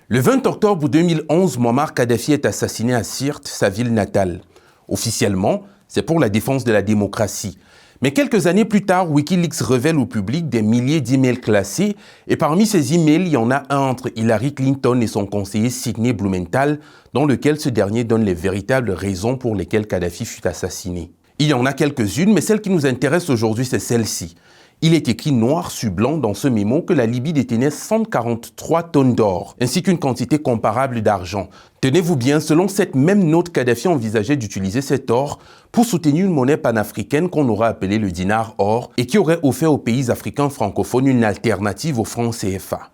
Le 20 octobre 2011, Mouammar Kadhafi est assassiné à Sirte, sa ville natale. Officiellement, c'est pour la défense de la démocratie. Mais quelques années plus tard, Wikileaks révèle au public des milliers d'emails classés et parmi ces emails, il y en a un entre Hillary Clinton et son conseiller Sidney Blumenthal, dans lequel ce dernier donne les véritables raisons pour lesquelles Kadhafi fut assassiné. Il y en a quelques-unes, mais celle qui nous intéresse aujourd'hui, c'est celle-ci. Il est écrit noir sur blanc dans ce mémo que la Libye détenait 143 tonnes d'or, ainsi qu'une quantité comparable d'argent. Tenez-vous bien, selon cette même note, Kadhafi envisageait d'utiliser cet or pour soutenir une monnaie panafricaine qu'on aurait appelée le dinar or et qui aurait offert aux pays africains francophones une alternative au franc CFA.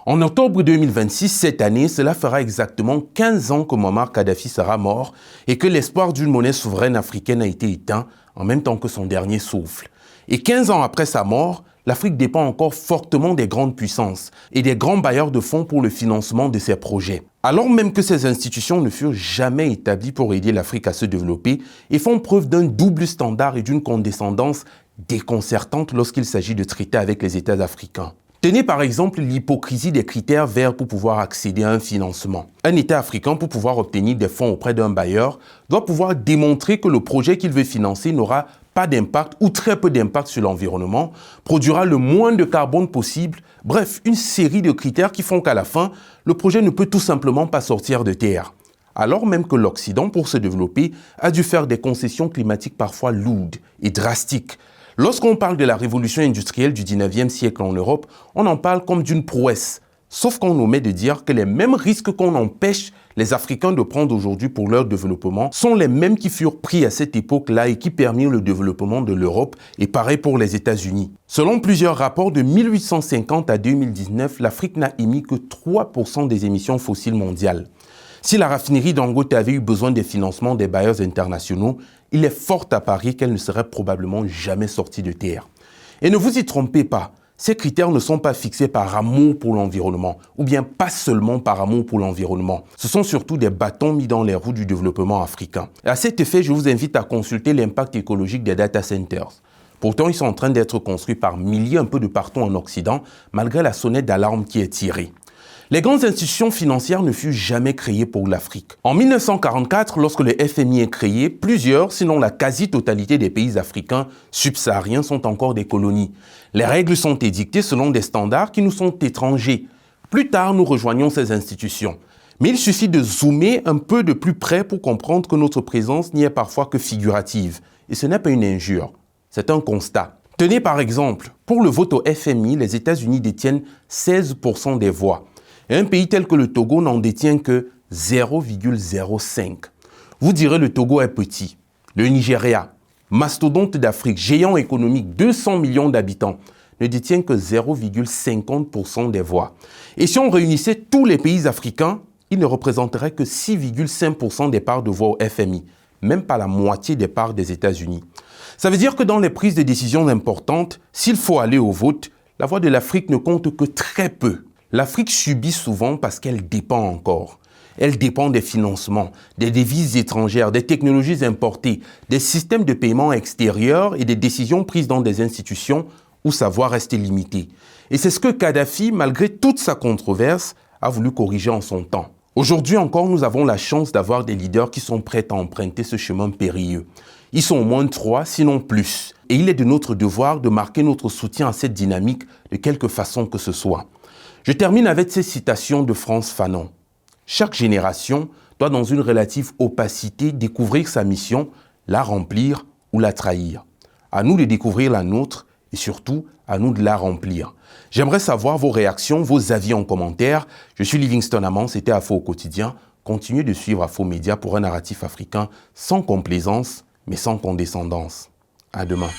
En octobre 2026, cette année, cela fera exactement 15 ans que Mouammar Kadhafi sera mort et que l'espoir d'une monnaie souveraine africaine a été éteint en même temps que son dernier souffle. Et 15 ans après sa mort, l'Afrique dépend encore fortement des grandes puissances et des grands bailleurs de fonds pour le financement de ses projets. Alors même que ces institutions ne furent jamais établies pour aider l'Afrique à se développer et font preuve d'un double standard et d'une condescendance déconcertante lorsqu'il s'agit de traiter avec les États africains. Tenez par exemple l'hypocrisie des critères verts pour pouvoir accéder à un financement. Un État africain, pour pouvoir obtenir des fonds auprès d'un bailleur, doit pouvoir démontrer que le projet qu'il veut financer n'aura pas d'impact ou très peu d'impact sur l'environnement, produira le moins de carbone possible, bref, une série de critères qui font qu'à la fin, le projet ne peut tout simplement pas sortir de terre. Alors même que l'Occident, pour se développer, a dû faire des concessions climatiques parfois lourdes et drastiques. Lorsqu'on parle de la révolution industrielle du 19e siècle en Europe, on en parle comme d'une prouesse. Sauf qu'on omet de dire que les mêmes risques qu'on empêche les Africains de prendre aujourd'hui pour leur développement sont les mêmes qui furent pris à cette époque-là et qui permirent le développement de l'Europe et pareil pour les États-Unis. Selon plusieurs rapports de 1850 à 2019, l'Afrique n'a émis que 3% des émissions fossiles mondiales. Si la raffinerie Dangote avait eu besoin des financements des bailleurs internationaux, il est fort à parier qu'elle ne serait probablement jamais sortie de terre. Et ne vous y trompez pas, ces critères ne sont pas fixés par amour pour l'environnement, ou bien pas seulement par amour pour l'environnement. Ce sont surtout des bâtons mis dans les roues du développement africain. Et à cet effet, je vous invite à consulter l'impact écologique des data centers. Pourtant, ils sont en train d'être construits par milliers un peu de partout en Occident, malgré la sonnette d'alarme qui est tirée. Les grandes institutions financières ne furent jamais créées pour l'Afrique. En 1944, lorsque le FMI est créé, plusieurs, sinon la quasi-totalité des pays africains subsahariens sont encore des colonies. Les règles sont édictées selon des standards qui nous sont étrangers. Plus tard, nous rejoignons ces institutions. Mais il suffit de zoomer un peu de plus près pour comprendre que notre présence n'y est parfois que figurative. Et ce n'est pas une injure, c'est un constat. Tenez par exemple, pour le vote au FMI, les États-Unis détiennent 16% des voix. Et un pays tel que le Togo n'en détient que 0,05. Vous direz le Togo est petit. Le Nigeria, mastodonte d'Afrique, géant économique, 200 millions d'habitants, ne détient que 0,50% des voix. Et si on réunissait tous les pays africains, ils ne représenteraient que 6,5% des parts de voix au FMI, même pas la moitié des parts des États-Unis. Ça veut dire que dans les prises de décisions importantes, s'il faut aller au vote, la voix de l'Afrique ne compte que très peu. L'Afrique subit souvent parce qu'elle dépend encore. Elle dépend des financements, des devises étrangères, des technologies importées, des systèmes de paiement extérieurs et des décisions prises dans des institutions où sa voix reste limitée. Et c'est ce que Kadhafi, malgré toute sa controverse, a voulu corriger en son temps. Aujourd'hui encore, nous avons la chance d'avoir des leaders qui sont prêts à emprunter ce chemin périlleux. Ils sont au moins 3, sinon plus. Et il est de notre devoir de marquer notre soutien à cette dynamique de quelque façon que ce soit. Je termine avec ces citations de Frantz Fanon. Chaque génération doit dans une relative opacité découvrir sa mission, la remplir ou la trahir. À nous de découvrir la nôtre et surtout à nous de la remplir. J'aimerais savoir vos réactions, vos avis en commentaire. Je suis Livingstone Amand, c'était Afo au quotidien. Continuez de suivre Afo Média pour un narratif africain sans complaisance mais sans condescendance. À demain.